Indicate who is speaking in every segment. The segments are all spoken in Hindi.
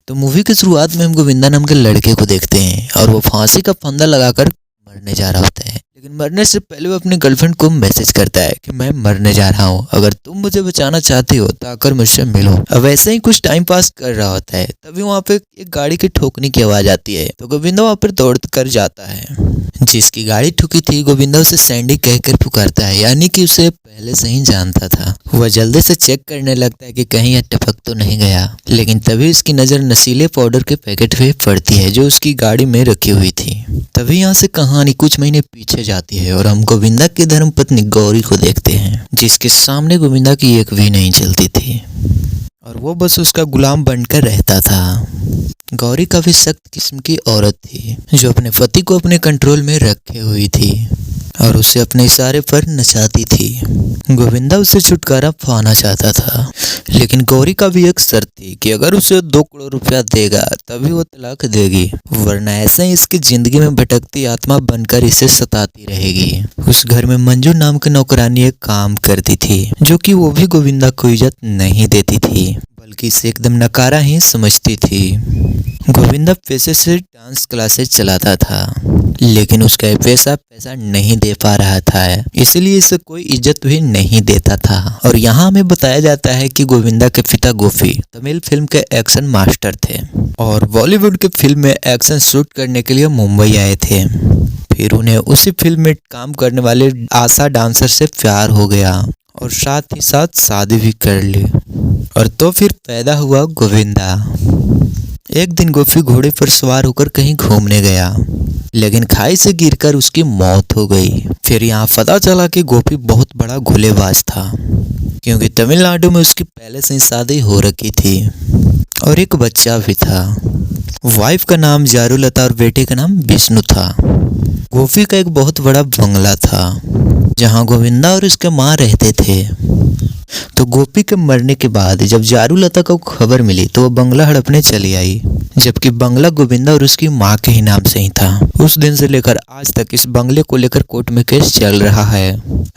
Speaker 1: तो मूवी की शुरुआत में हम गोविंदा नाम के लड़के को देखते हैं और वो फांसी का फंदा लगाकर मरने जा रहा होता है। लेकिन मरने से पहले वो अपनी गर्लफ्रेंड को मैसेज करता है कि मैं मरने जा रहा हूँ, अगर तुम मुझे बचाना चाहती हो तो आकर मुझसे मिलो। अब वैसे ही कुछ टाइम पास कर रहा होता है, तभी वहाँ पे एक गाड़ी की ठोकने की आवाज आती है। तो गोविंदा वहाँ पर दौड़ कर जाता है। जिसकी गाड़ी ठुकी थी गोविंदा उसे सैंडी कहकर पुकारता है, यानी कि उसे पहले से ही जानता था। वह जल्दी से चेक करने लगता है कि कहीं यह टपक तो नहीं गया। लेकिन तभी उसकी नजर नशीले पाउडर के पैकेट पे पड़ती है जो उसकी गाड़ी में रखी हुई थी। तभी यहाँ से कहानी कुछ महीने पीछे जाती है और हम गोविंदा की धर्मपत्नी गौरी को देखते हैं, जिसके सामने गोविंदा की एक भी नहीं चलती थी और वो बस उसका गुलाम बनकर रहता था। गौरी काफी सख्त किस्म की औरत थी जो अपने पति को अपने कंट्रोल में रखे हुई थी और उसे अपने इशारे पर नचाती थी। गोविंदा उसे छुटकारा पाना चाहता था, लेकिन गौरी का भी एक शर्त थी कि अगर उसे 2 करोड़ रुपया देगा तभी वो तलाक देगी, वरना ऐसे ही इसकी जिंदगी में भटकती आत्मा बनकर इसे सताती रहेगी। उस घर में मंजू नाम की नौकरानी एक काम करती थी जो कि वो भी गोविंदा को इज्जत नहीं देती थी, बल्कि इसे एकदम नकारा ही समझती थी। गोविंदा पैसे से डांस क्लासेस चलाता था, लेकिन उसका पैसा नहीं दे पा रहा था, इसलिए इसे कोई इज्जत भी नहीं देता था। और यहाँ हमें बताया जाता है कि गोविंदा के पिता गोपी तमिल फिल्म के एक्शन मास्टर थे और बॉलीवुड के फिल्म में एक्शन शूट करने के लिए मुंबई आए थे। फिर उन्हें उसी फिल्म में काम करने वाले आशा डांसर से प्यार हो गया और साथ ही साथ शादी भी कर ली और तो फिर पैदा हुआ गोविंदा। एक दिन गोपी घोड़े पर सवार होकर कहीं घूमने गया, लेकिन खाई से गिरकर उसकी मौत हो गई। फिर यहाँ पता चला कि गोपी बहुत बड़ा घोलेबाज था, क्योंकि तमिलनाडु में उसकी पहले से ही शादी हो रखी थी और एक बच्चा भी था। वाइफ का नाम जारुलता और बेटे का नाम विष्णु था। गोपी का एक बहुत बड़ा बंगला था जहाँ गोविंदा और उसके माँ रहते थे। तो गोपी के मरने के बाद जब जारुलता को खबर मिली तो वो बंगला हड़पने चली आई, जबकि बंगला गोविंदा और उसकी माँ के ही नाम से ही था। उस दिन से लेकर आज तक इस बंगले को लेकर कोर्ट में केस चल रहा है।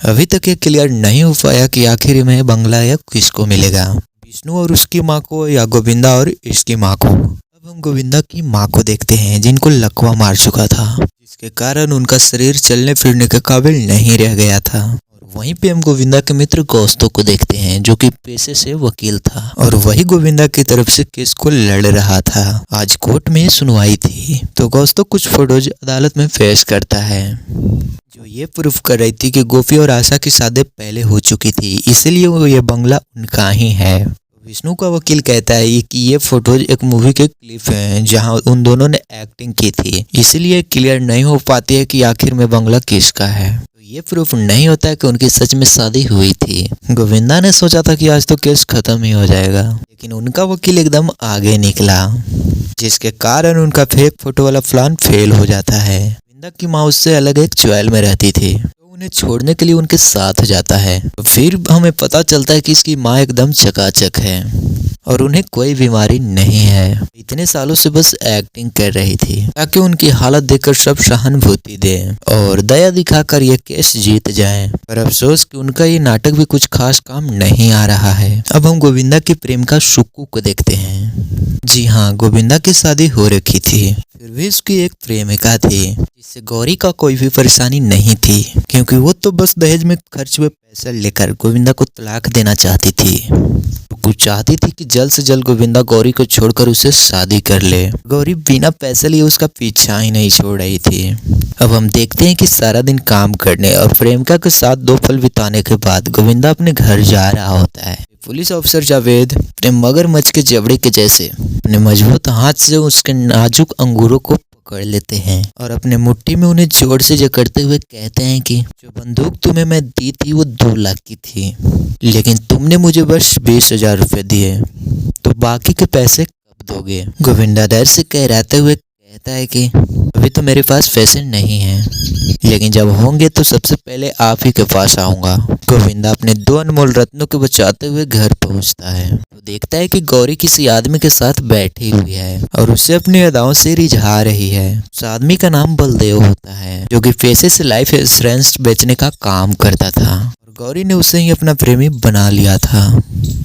Speaker 1: अभी तक ये क्लियर नहीं हो पाया कि आखिर में बंगला या किसको मिलेगा, विष्णु और उसकी माँ को या गोविंदा और इसकी माँ को। अब हम गोविंदा की माँ को देखते हैं, जिनको लकवा मार चुका था, जिसके कारण उनका शरीर चलने फिरने के काबिल नहीं रह गया था। वहीं पे हम गोविंदा के मित्र गौस्तों को देखते हैं, जो कि पेशे से वकील था और वही गोविंदा की तरफ से केस को लड़ रहा था। आज कोर्ट में सुनवाई थी तो गौस्तों कुछ फोटोज अदालत में पेश करता है जो ये प्रूफ कर रही थी कि गोपी और आशा की शादी पहले हो चुकी थी, इसीलिए वो ये बंगला उनका ही है। विष्णु का वकील कहता है कि ये फोटोज एक मूवी के क्लिप हैं जहां उन दोनों ने एक्टिंग की थी, इसलिए क्लियर नहीं हो पाती है कि आखिर में बंगला किसका है। ये प्रूफ नहीं होता है कि उनकी सच में शादी हुई थी। गोविंदा ने सोचा था कि आज तो केस खत्म ही हो जाएगा, लेकिन उनका वकील एकदम आगे निकला, जिसके कारण उनका फेक फोटो वाला प्लान फेल हो जाता है। गोविंदा की माँ उससे अलग एक चौल में रहती थी, तो उन्हें छोड़ने के लिए उनके साथ जाता है। तो फिर हमें पता चलता है कि इसकी माँ एकदम चकाचक है और उन्हें कोई बीमारी नहीं है। इतने सालों से बस एक्टिंग कर रही थी ताकि उनकी हालत देखकर सब सहानुभूति दे और दया दिखाकर ये केस जीत जाए। पर अफसोस कि उनका ये नाटक भी कुछ खास काम नहीं आ रहा है। अब हम गोविंदा की प्रेमिका सुक्कू को देखते हैं। जी हाँ, गोविंदा की शादी हो रखी थी, फिर भी उसकी एक प्रेमिका थी जिससे गौरी का कोई भी परेशानी नहीं थी, क्योंकि वो तो बस दहेज में खर्च हुए पैसा लेकर गोविंदा को तलाक देना चाहती थी। वो चाहती थी कि जल्द से जल्द गोविंदा गौरी को छोड़कर उसे शादी कर ले। गौरी बिना पैसे लिए उसका पीछा ही नहीं छोड़ रही थी। अब हम देखते हैं कि सारा दिन काम करने और प्रेमिका के साथ 2 पल बिताने के बाद गोविंदा अपने घर जा रहा होता है। पुलिस ऑफिसर जावेद अपने मगरमच्छ के जबड़े के जैसे अपने मजबूत हाथ से उसके नाजुक अंगूरों को पकड़ लेते हैं और अपने मुट्ठी में उन्हें जोर से जकड़ते हुए कहते हैं कि जो बंदूक तुम्हें मैं दी थी वो 2 लाख की थी, लेकिन तुमने मुझे बस 20,000 रुपये दिए, तो बाकी के पैसे कब दोगे? गोविंदा डर से कहराते हुए कहता है कि अभी तो मेरे पास पैसे नहीं हैं, लेकिन जब होंगे तो सबसे पहले आप ही के पास आऊंगा। गोविंदा अपने 2 अनमोल रत्नों को बचाते हुए घर पहुंचता है तो देखता है कि गौरी किसी आदमी के साथ बैठी हुई है और उसे अपनी अदाओं से रिझा रही है। उस आदमी का नाम बलदेव होता है, जो कि पैसे से लाइफ इंश्योरेंस बेचने का काम करता था। गौरी ने उसे ही अपना प्रेमी बना लिया था,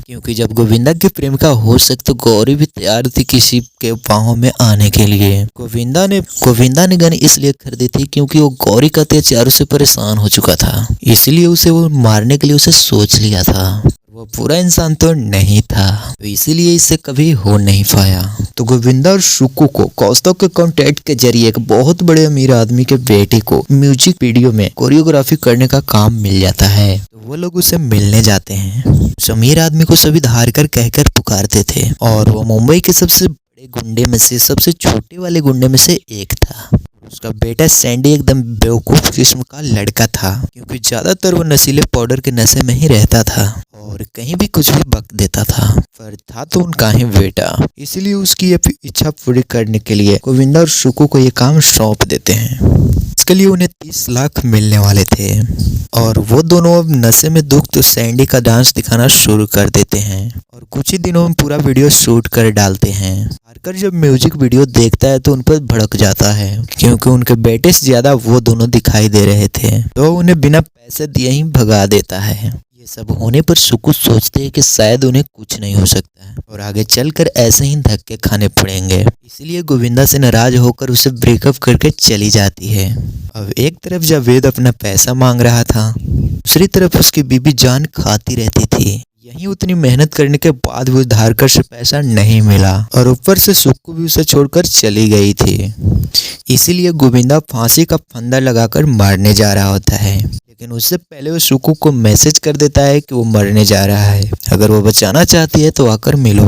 Speaker 1: क्योंकि जब गोविंदा की प्रेमिका हो सके तो गौरी भी तैयार थी किसी के बाहों में आने के लिए। गोविंदा ने गन इसलिए खरीदी थी क्योंकि वो गौरी का अत्याचारों से परेशान हो चुका था, इसलिए उसे वो मारने के लिए उसे सोच लिया था। वो पूरा इंसान तो नहीं था, तो इसीलिए इससे कभी हो नहीं पाया। तो गोविंदा और सुक्कू को कौस्तव के कॉन्टैक्ट के जरिए एक बहुत बड़े अमीर आदमी के बेटे को म्यूजिक वीडियो में कोरियोग्राफी करने का काम मिल जाता है। तो वो लोग उसे मिलने जाते हैं। उस अमीर आदमी को सभी धारकर कहकर पुकारते थे और वो मुंबई के सबसे बड़े गुंडे में से सबसे छोटे वाले गुंडे में से एक था। उसका बेटा सैंडी एकदम बेवकूफ किस्म का लड़का था, क्योंकि ज्यादातर वो नशीले पाउडर के नशे में ही रहता था और कहीं भी कुछ भी बक देता था। पर था तो उनका ही बेटा, इसलिए उसकी ये इच्छा पूरी करने के लिए गोविंदा और सुक्कू को ये काम सौंप देते हैं। इसके लिए उन्हें 30 लाख मिलने वाले थे और वो दोनों अब नशे में दुख तो सैंडी का डांस दिखाना शुरू कर देते हैं और कुछ ही दिनों में पूरा वीडियो शूट कर डालते हैं। हारकर जब म्यूजिक वीडियो देखता है तो उन पर भड़क जाता है, क्योंकि उनके बेटे से ज्यादा वो दोनों दिखाई दे रहे थे, तो उन्हें बिना पैसे दिए ही भगा देता है। ये सब होने पर सुक्कू सोचते हैं कि शायद उन्हें कुछ नहीं हो सकता है और आगे चलकर ऐसे ही धक्के खाने पड़ेंगे, इसलिए गोविंदा से नाराज होकर उसे ब्रेकअप करके चली जाती है। अब एक तरफ जावेद अपना पैसा मांग रहा था, दूसरी तरफ उसकी बीबी जान खाती रहती थी। यहीं उतनी मेहनत करने के बाद भी धारकर से पैसा नहीं मिला और ऊपर से सुक्कू भी उसे छोड़कर चली गई थी। इसीलिए गोविंदा फांसी का फंदा लगाकर मारने जा रहा होता है, लेकिन उससे पहले वो सुक्कू को मैसेज कर देता है कि वो मरने जा रहा है, अगर वो बचाना चाहती है तो आकर मिलो।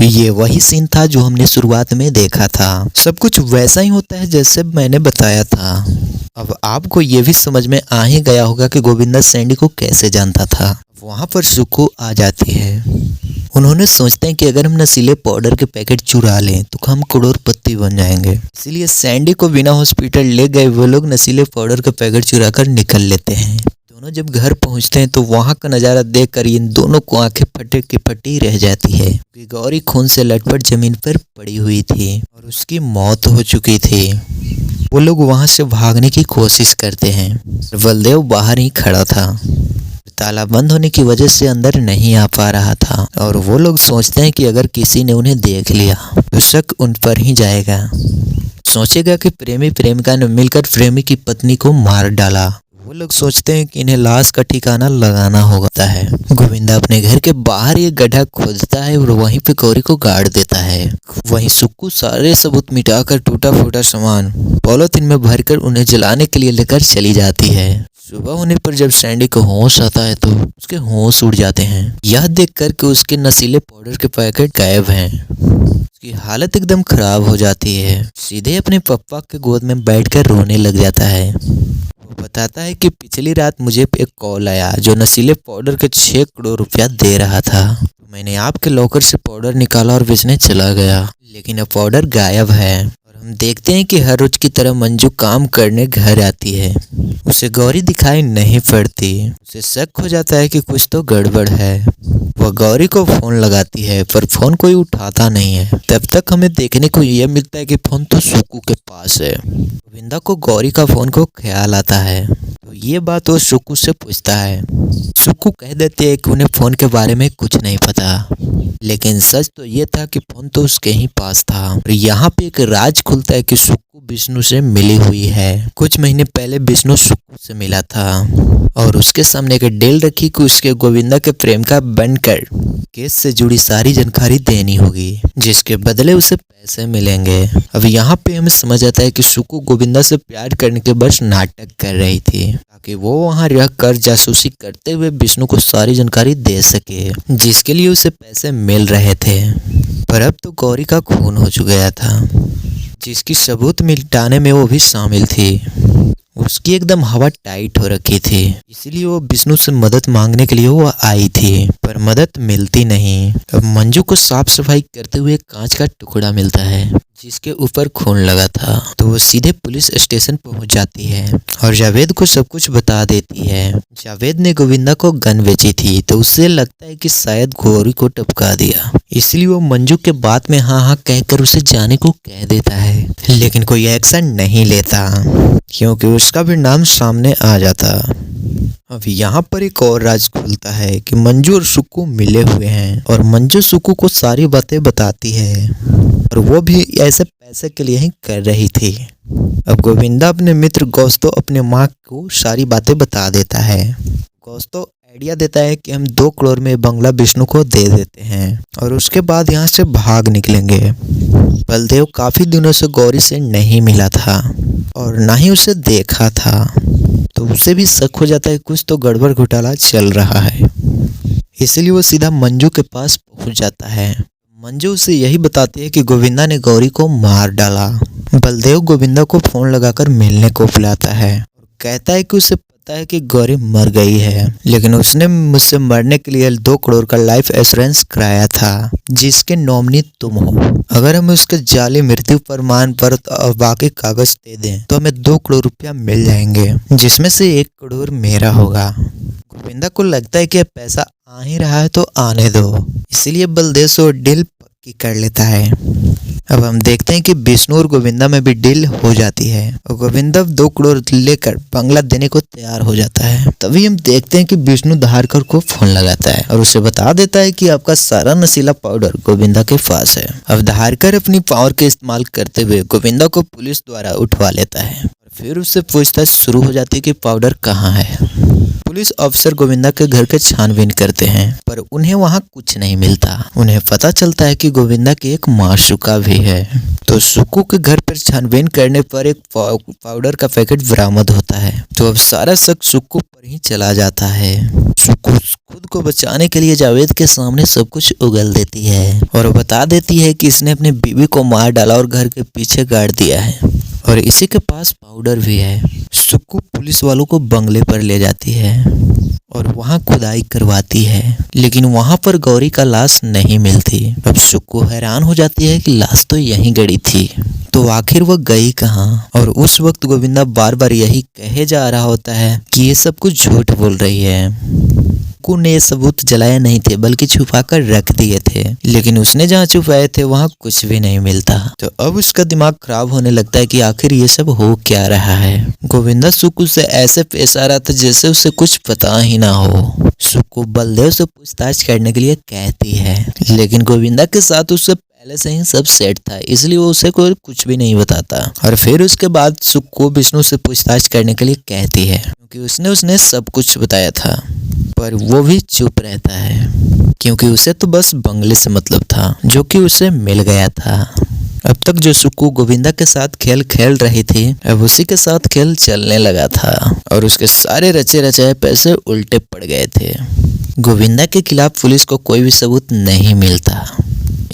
Speaker 1: ये वही सीन था जो हमने शुरुआत में देखा था। सब कुछ वैसा ही होता है जैसे मैंने बताया था। अब आपको ये भी समझ में आ ही गया होगा कि गोविंदा सैंडी को कैसे जानता था। वहां पर सुक्कू आ जाती है। उन्होंने सोचते हैं कि अगर हम नशीले पाउडर के पैकेट चुरा लें तो हम करोड़पति बन जाएंगे, इसीलिए सैंडी को बिना हॉस्पिटल ले गए वो लोग नशीले पाउडर के पैकेट चुरा कर निकल लेते हैं। दोनों जब घर पहुंचते हैं तो वहां का नजारा देखकर इन दोनों को आंखें फटे की फटी रह जाती है, क्योंकि गौरी खून से लटपट जमीन पर पड़ी हुई थी और उसकी मौत हो चुकी थी। वो लोग वहां से भागने की कोशिश करते हैं, बलदेव बाहर ही खड़ा था, ताला बंद होने की वजह से अंदर नहीं आ पा रहा था और वो लोग सोचते हैं कि अगर किसी ने उन्हें देख लिया तो शक उन पर ही जाएगा, सोचेगा कि प्रेमी प्रेमिका ने मिलकर प्रेमी की पत्नी को मार डाला। वो लोग सोचते हैं कि इन्हें लाश का ठिकाना लगाना होता है। गोविंदा अपने घर के बाहर ये गड्ढा खोदता है और वहीं पे गौरी को गाड़ देता है। वहीं सुक्कू सारे सबूत मिटाकर टूटा फूटा सामान पॉलिथीन में भरकर उन्हें जलाने के लिए लेकर चली जाती है। सुबह होने पर जब सैंडी को होश आता है तो उसके होश उड़ जाते हैं, यह देखकर कि उसके नशीले पाउडर के पैकेट गायब हैं। उसकी हालत एकदम खराब हो जाती है, सीधे अपने पप्पा के गोद में बैठकर रोने लग जाता है। वो बताता है कि पिछली रात मुझे एक कॉल आया जो नशीले पाउडर के 6 करोड़ रुपया दे रहा था। मैंने आपके लॉकर से पाउडर निकाला और बेचने चला गया, लेकिन अब पाउडर गायब है। हम देखते हैं कि हर रोज की तरह मंजू काम करने घर आती है। उसे गौरी दिखाई नहीं पड़ती। उसे शक हो जाता है कि कुछ तो गड़बड़ है। वह गौरी को फोन लगाती है पर फोन कोई उठाता नहीं है। तब तक हमें देखने को यह मिलता है कि फोन तो सुक्कू के पास है। गोविंदा को गौरी का फोन को ख्याल आता है, तो ये बात वो सुक्कू से पूछता है। सुक्कू कह देते हैं कि उन्हें फोन के बारे में कुछ नहीं पता, लेकिन सच तो ये था कि फोन तो उसके ही पास था। और यहाँ पे एक राज खुलता है कि सुक्कू विष्णु से मिली हुई है। कुछ महीने पहले विष्णु सुक्कू से मिला था और उसके सामने एक डील रखी कि उसके गोविंदा के प्रेम का बनकर केस से जुड़ी सारी जानकारी देनी होगी, जिसके बदले उसे पैसे मिलेंगे। अब यहाँ पे हमें समझ आता है कि सुक्कू गोविंदा से प्यार करने के बस नाटक कर रही थी, ताकि वो वहाँ रह कर जासूसी करते हुए विष्णु को सारी जानकारी दे सके, जिसके लिए उसे पैसे मिल रहे थे। पर अब तो गौरी का खून हो चुका था, जिसकी सबूत मिटाने में वो भी शामिल थी। उसकी एकदम हवा टाइट हो रखी थी, इसीलिए वो विष्णु से मदद मांगने के लिए वो आई थी, पर मदद मिलती नहीं। अब मंजू को साफ सफाई करते हुए कांच का टुकड़ा मिलता है। जिसके ऊपर खून लगा था। तो वो सीधे पुलिस स्टेशन पहुंच जाती है और जावेद को सब कुछ बता देती है। जावेद ने गोविंदा को गन बेची थी, तो उसे लगता है कि शायद गौरी को टपका दिया, इसलिए वो मंजू के बात में हाँ हाँ कहकर उसे जाने को कह देता है। लेकिन कोई एक्शन नहीं लेता क्योंकि उसका भी नाम सामने आ जाता। अब यहाँ पर एक और राज खुलता है कि मंजू और सुक्कू मिले हुए हैं और मंजू सुक्कू को सारी बातें बताती है और वो भी ऐसे पैसे के लिए ही कर रही थी। अब गोविंदा अपने मित्र गौस्तो अपने माँ को सारी बातें बता देता है। गौस्तो आइडिया देता है कि हम 2 करोड़ में बंगला विष्णु को दे देते हैं और उसके बाद यहाँ से भाग निकलेंगे। बलदेव काफी दिनों से गौरी से नहीं मिला था और ना ही उसे देखा था, तो उसे भी शक हो जाता है कुछ तो गड़बड़ घोटाला चल रहा है। इसलिए वो सीधा मंजू के पास पहुंच जाता है। मंजू उसे यही बताती है कि गोविंदा ने गौरी को मार डाला। बलदेव गोविंदा को फोन लगाकर मिलने को बुलाता है और कहता है कि उसे पता है कि गौरी मर गई है, लेकिन उसने मुझसे मरने के लिए 2 करोड़ का लाइफ इंश्योरेंस कराया था जिसके नॉमिनी तुम हो। अगर हमें उसके जाली मृत्यु प्रमाण पत्र और बाकी कागज दे दें तो हमें 2 करोड़ रुपया मिल जाएंगे, जिसमें से 1 करोड़ मेरा होगा। गोविंदा को लगता है कि अब पैसा आ ही रहा है तो आने दो, इसीलिए बलदेव से डील पक्की कर लेता है। अब हम देखते हैं कि विष्णु और गोविंदा में भी डील हो जाती है और गोविंदा 2 करोड़ लेकर बंगला देने को तैयार हो जाता है। तभी हम देखते हैं कि विष्णु धारकर को फोन लगाता है और उसे बता देता है कि आपका सारा नशीला पाउडर गोविंदा के पास है। अब धारकर अपनी पावर के इस्तेमाल करते हुए गोविंदा को पुलिस द्वारा उठवा लेता है और फिर उससे पूछताछ शुरू हो जाती है कि पाउडर कहाँ है। पुलिस अफसर गोविंदा के घर के छानबीन करते हैं पर उन्हें वहां कुछ नहीं मिलता। उन्हें पता चलता है कि गोविंदा की एक माशूका भी है। तो सुक्कू के घर पर छानबीन करने पर एक पाउडर का पैकेट बरामद होता है। तो अब सारा शक सुक्कू पर ही चला जाता है। सुक्कू खुद को बचाने के लिए जावेद के सामने सब कुछ उगल देती है और बता देती है कि इसने अपनी बीवी को मार डाला और घर के पीछे गाड़ दिया है और इसी के पास पाउडर भी है। सुक्कू पुलिस वालों को बंगले पर ले जाती है और वहां खुदाई करवाती है, लेकिन वहां पर गौरी का लाश नहीं मिलती। अब सुक्कू हैरान हो जाती है कि लाश तो यहीं गड़ी थी, तो आखिर वह गई कहाँ। और उस वक्त गोविंदा बार बार यही कहे जा रहा होता है कि ये सब कुछ झूठ बोल रही है। सुक्कू ने ये सबूत जलाए नहीं थे बल्कि छुपा कर रख दिए थे, लेकिन उसने जहाँ छुपाए थे वहाँ कुछ भी नहीं मिलता। तो अब उसका दिमाग खराब होने लगता है कि आखिर ये सब हो क्या रहा है। गोविंदा सुक्कू से ऐसे पेश आ रहा था जैसे उसे कुछ पता ही ना हो। सुक्कू बलदेव से पूछताछ करने के लिए कहती है, लेकिन गोविंदा के साथ उससे पहले से ही सब सेट था, इसलिए वो उसे कोई कुछ भी नहीं बताता। और फिर उसके बाद सुक्कू विष्णु से पूछताछ करने के लिए कहती है क्योंकि उसने सब कुछ बताया था, पर वो भी चुप रहता है क्योंकि उसे तो बस बंगले से मतलब था जो कि उसे मिल गया था। अब तक जो सुक्कू गोविंदा के साथ खेल खेल रही थी अब उसी के साथ खेल चलने लगा था और उसके सारे रचे रचाए पैसे उल्टे पड़ गए थे। गोविंदा के खिलाफ पुलिस को कोई भी सबूत नहीं मिलता,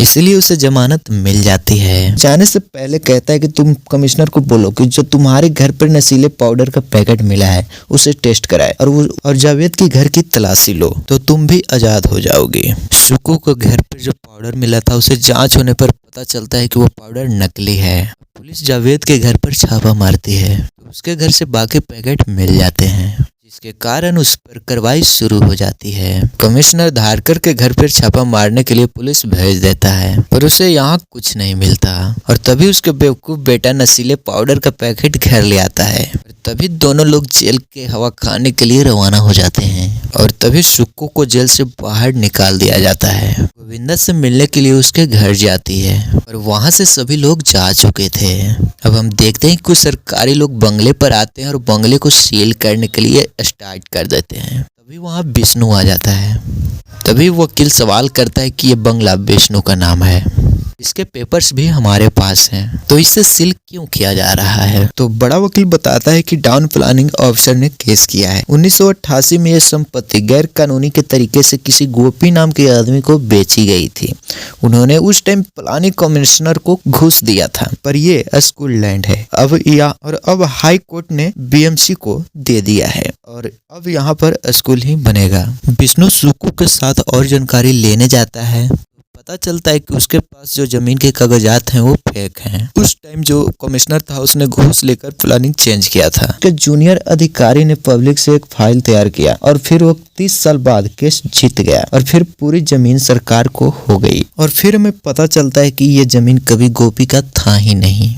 Speaker 1: इसलिए उसे जमानत मिल जाती है। जाने से पहले कहता है कि तुम कमिश्नर को बोलो कि जो तुम्हारे घर पर नशीले पाउडर का पैकेट मिला है उसे टेस्ट कराए और जावेद के घर की तलाशी लो तो तुम भी आजाद हो जाओगे। सुक्कू को घर पर जो पाउडर मिला था उसे जांच होने पर पता चलता है कि वो पाउडर नकली है। पुलिस जावेद के घर पर छापा मारती है तो उसके घर से बाकी पैकेट मिल जाते हैं, जिसके कारण उस पर कार्रवाई शुरू हो जाती है। कमिश्नर धारकर के घर पर छापा मारने के लिए पुलिस भेज देता है पर उसे यहाँ कुछ नहीं मिलता और तभी उसके बेवकूफ बेटा नशीले पाउडर का पैकेट घर ले आता है। तभी दोनों लोग जेल के हवा खाने के लिए रवाना हो जाते हैं और तभी सुक्कू को जेल से बाहर निकाल दिया जाता है। गोविंदा से मिलने के लिए उसके घर जाती है और वहां से सभी लोग जा चुके थे। अब हम देखते हैं कि कुछ सरकारी लोग बंगले पर आते हैं और बंगले को सील करने के लिए स्टार्ट कर देते हैं। तभी वहां विष्णु आ जाता है। तभी वकील सवाल करता है कि ये बंगला विष्णु का नाम है, इसके पेपर्स भी हमारे पास हैं, तो इससे सील क्यों किया जा रहा है। तो बड़ा वकील बताता है कि टाउन प्लानिंग ऑफिसर ने केस किया है। 1988 में यह संपत्ति गैर कानूनी के तरीके से किसी गोपी नाम के आदमी को बेची गई थी। उन्होंने उस टाइम प्लानिंग कमिश्नर को घूस दिया था, पर ये स्कूल लैंड है अब हाई कोर्ट ने बीएमसी को दे दिया है और अब यहाँ पर स्कूल ही बनेगा। विष्णु सुक्कू के साथ और जानकारी लेने जाता है, पता चलता है कि उसके पास जो जमीन के कागजात हैं वो फेक हैं। उस टाइम जो कमिश्नर था उसने घूस लेकर प्लानिंग चेंज किया था। उसके जूनियर अधिकारी ने पब्लिक से एक फाइल तैयार किया और फिर वो 30 साल बाद केस जीत गया और फिर पूरी जमीन सरकार को हो गई। और फिर हमें पता चलता है कि ये जमीन कभी गोपी का था ही नहीं।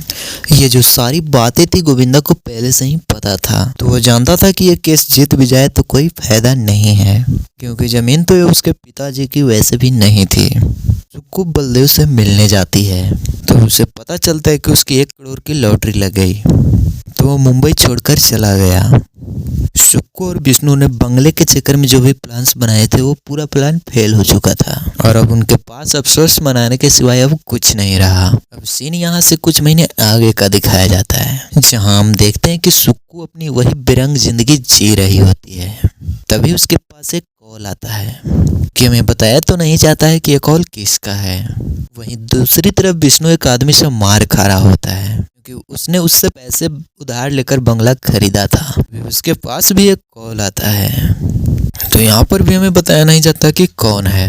Speaker 1: ये जो सारी बातें थी गोविंदा को पहले से ही पता था, तो वो जानता था कि ये केस जीत भी जाए तो कोई फायदा नहीं है, क्योंकि जमीन तो ये उसके पिताजी की वैसे भी नहीं थी। सुक्कू बलदेव से मिलने जाती है तो उसे पता चलता है कि उसकी 1 करोड़ की लॉटरी लग गई, तो वो मुंबई छोड़कर चला गया। सुक्कू और विष्णु ने बंगले के चक्कर में जो भी प्लान्स बनाए थे वो पूरा प्लान फेल हो चुका था और अब उनके पास अफसोस मनाने के सिवाय अब कुछ नहीं रहा। अब सीन यहाँ से कुछ महीने आगे का दिखाया जाता है, जहाँ हम देखते हैं कि सुक्कू अपनी वही बेरंग जिंदगी जी रही होती है। तभी उसके पास एक कॉल आता है कि हमें बताया तो नहीं जाता है कि ये कॉल किसका है। वहीं दूसरी तरफ विष्णु एक आदमी से मार खा रहा होता है क्योंकि उसने उससे पैसे उधार लेकर बंगला खरीदा था। उसके पास भी एक कॉल आता है, तो यहाँ पर भी हमें बताया नहीं जाता कि कौन है।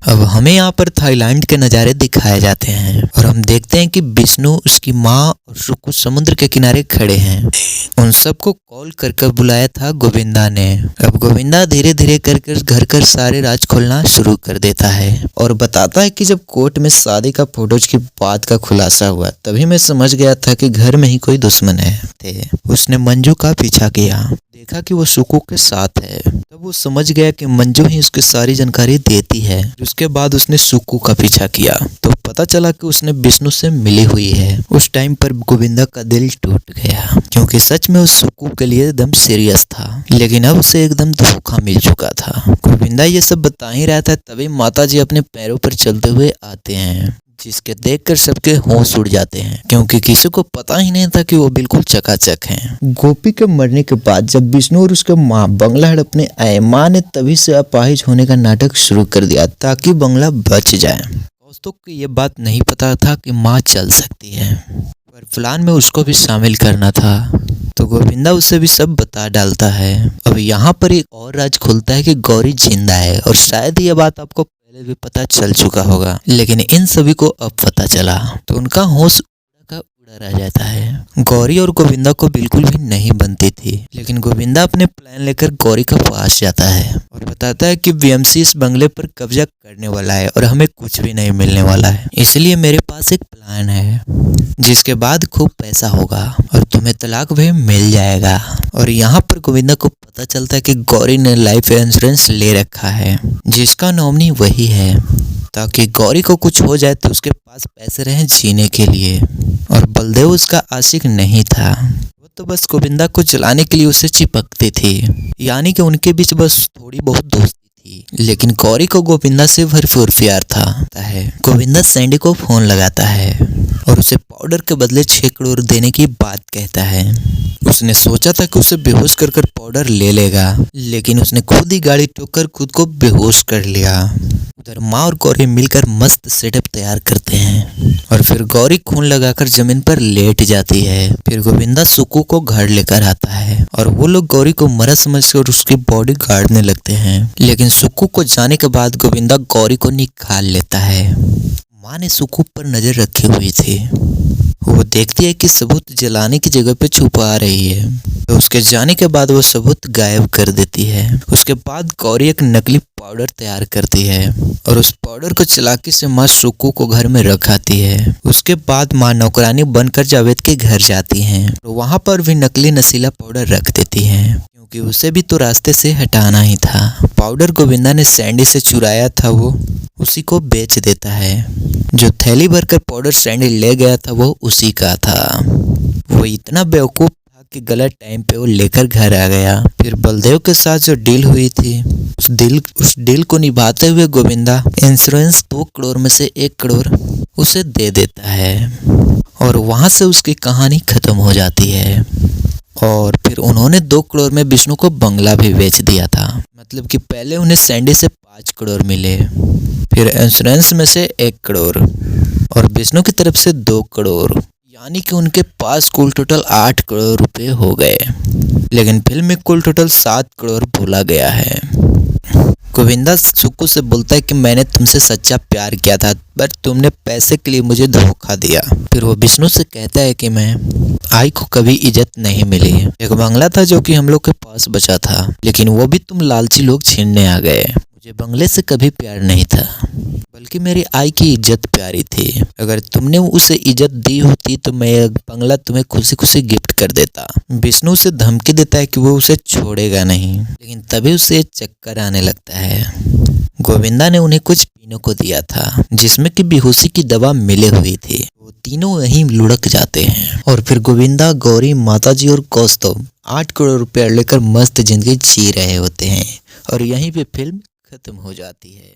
Speaker 1: अब हमें यहाँ पर थाईलैंड के नज़ारे दिखाए जाते हैं और हम देखते हैं कि विष्णु, उसकी माँ और सुक्कू समुद्र के किनारे खड़े हैं। उन सबको कॉल कर बुलाया था गोविंदा ने। अब गोविंदा धीरे धीरे कर घर कर सारे राज खोलना शुरू कर देता है और बताता है कि जब कोर्ट में शादी का फोटोज की बात का खुलासा हुआ तभी मैं समझ गया था कि घर में ही कोई दुश्मन है थे। उसने मंजू का पीछा किया, देखा कि वो सुक्कू के साथ है, तब वो समझ गया कि मंजू ही उसकी सारी जानकारी देती है। उसके बाद उसने सुक्कू का पीछा किया तो पता चला कि उसने विष्णु से मिली हुई है। उस टाइम पर गोविंदा का दिल टूट गया क्योंकि सच में उस सुक्कू के लिए एकदम सीरियस था, लेकिन अब उसे एकदम धोखा मिल चुका था। गोविंदा ये सब बता ही रहा था तभी माताजी अपने पैरों पर चलते हुए आते हैं, जिसके देखकर सबके होश उड़ जाते हैं क्योंकि किसी को पता ही नहीं था कि वो बिल्कुल चकाचक हैं। गोपी के मरने के बाद जब विष्णु और उसके माँ बंगला हड़पने आए, माँ ने तभी से अपाहिज होने का नाटक शुरू कर दिया ताकि बंगला बच जाए। दोस्तों को ये बात नहीं पता था कि माँ चल सकती है, पर प्लान में उसको भी शामिल करना था, तो गोविंदा उसे भी सब बता डालता है। अब यहाँ पर एक और राज खुलता है कि गौरी जिंदा है और शायद ये बात आपको पहले भी पता चल चुका होगा, लेकिन इन सभी को अब पता चला तो उनका होश उड़ा रह जाता है। गौरी और गोविंदा को बिल्कुल भी नहीं बनती थी, लेकिन गोविंदा अपने प्लान लेकर गौरी के पास जाता है और बताता है कि वीएमसी इस बंगले पर कब्जा करने वाला है और हमें कुछ भी नहीं मिलने वाला है, इसलिए मेरे पास एक प्लान है जिसके बाद खूब पैसा होगा और तुम्हें तलाक भी मिल जाएगा। और यहाँ पर गोविंदा को पता चलता है कि गौरी ने लाइफ इंश्योरेंस ले रखा है जिसका नॉमिनी वही है, ताकि गौरी को कुछ हो जाए तो उसके पास पैसे रहें जीने के लिए। और बलदेव उसका आशिक नहीं था, वो तो बस गोविंदा को जलाने के लिए उसे चिपकती थी, यानी कि उनके बीच बस थोड़ी बहुत दोस्ती थी। लेकिन गौरी को गोविंदा से भरपूर प्यार था। गोविंदा सैंडी को फोन लगाता है और उसे पाउडर के बदले 6 करोड़ देने की बात कहता है। उसने सोचा था कि उसे बेहोश कर पाउडर ले लेगा, लेकिन उसने खुद ही गाड़ी ठोकर खुद को बेहोश कर लिया। उधर माँ और गौरी मिलकर मस्त सेटअप तैयार करते हैं और फिर गौरी खून लगाकर जमीन पर लेट जाती है। फिर गोविंदा सुक्कू को घर लेकर आता है और वो लोग गौरी को मरा समझकर उसकी बॉडी गाड़ने लगते हैं, लेकिन सुक्कू को जाने के बाद गोविंदा गौरी को निकाल लेता है। माँ ने सुक्कू पर नजर रखी हुई थी, वो देखती है कि सबूत जलाने की जगह पे छुपा रही है, तो उसके जाने के बाद वो सबूत गायब कर देती है। उसके बाद गौरी एक नकली पाउडर तैयार करती है और उस पाउडर को चालाकी से माँ सुक्कू को घर में रखाती है। उसके बाद माँ नौकरानी बनकर जावेद के घर जाती हैं, तो वहाँ पर भी नकली नशीला पाउडर रख देती हैं क्योंकि उसे भी तो रास्ते से हटाना ही था। पाउडर गोविंदा ने सैंडी से चुराया था, वो उसी को बेच देता है। जो थैली भरकर पाउडर सैंडी ले गया था वो उसी का था। वो इतना बेवकूफ था कि गलत टाइम पे वो लेकर घर आ गया। फिर बलदेव के साथ जो डील हुई थी उस डील को निभाते हुए गोविंदा इंश्योरेंस 2 करोड़ में से 1 करोड़ उसे दे देता है और वहां से उसकी कहानी खत्म हो जाती है। और फिर उन्होंने 2 करोड़ में विष्णु को बंगला भी बेच दिया था। मतलब कि पहले उन्हें सैंडी से 5 करोड़ मिले, फिर इंश्योरेंस में से 1 करोड़ और विष्णु की तरफ से 2 करोड़, यानी कि उनके पास कुल टोटल 8 करोड़ रुपए हो गए। लेकिन फिल्म में कुल टोटल 7 करोड़ बोला गया है। गोविंदा सुक्कू से बोलता है कि मैंने तुमसे सच्चा प्यार किया था, पर तुमने पैसे के लिए मुझे धोखा दिया। फिर वो विष्णु से कहता है कि मैं आई को कभी इज्जत नहीं मिली। एक बंगला था जो कि हम लोग के पास बचा था, लेकिन वो भी तुम लालची लोग छीनने आ गए। मुझे बंगले से कभी प्यार नहीं था, बल्कि मेरी आई की इज्जत प्यारी थी। अगर तुमने उसे इज्जत दी होती तो मैं यह बंगला तुम्हें खुशी खुशी गिफ्ट कर देता। विष्णु उसे धमकी देता है कि वो उसे छोड़ेगा नहीं, लेकिन तभी उसे चक्कर आने लगता है। गोविंदा ने उन्हें कुछ पीने को दिया था जिसमें कि बेहोशी की दवा मिले हुई थी। वो तीनों वहीं लुढ़क जाते हैं और फिर गोविंदा, गौरी, माताजी और कौस्तुभ 8 करोड़ रुपया लेकर मस्त जिंदगी जी रहे होते हैं और यहीं पे फिल्म खत्म हो जाती है।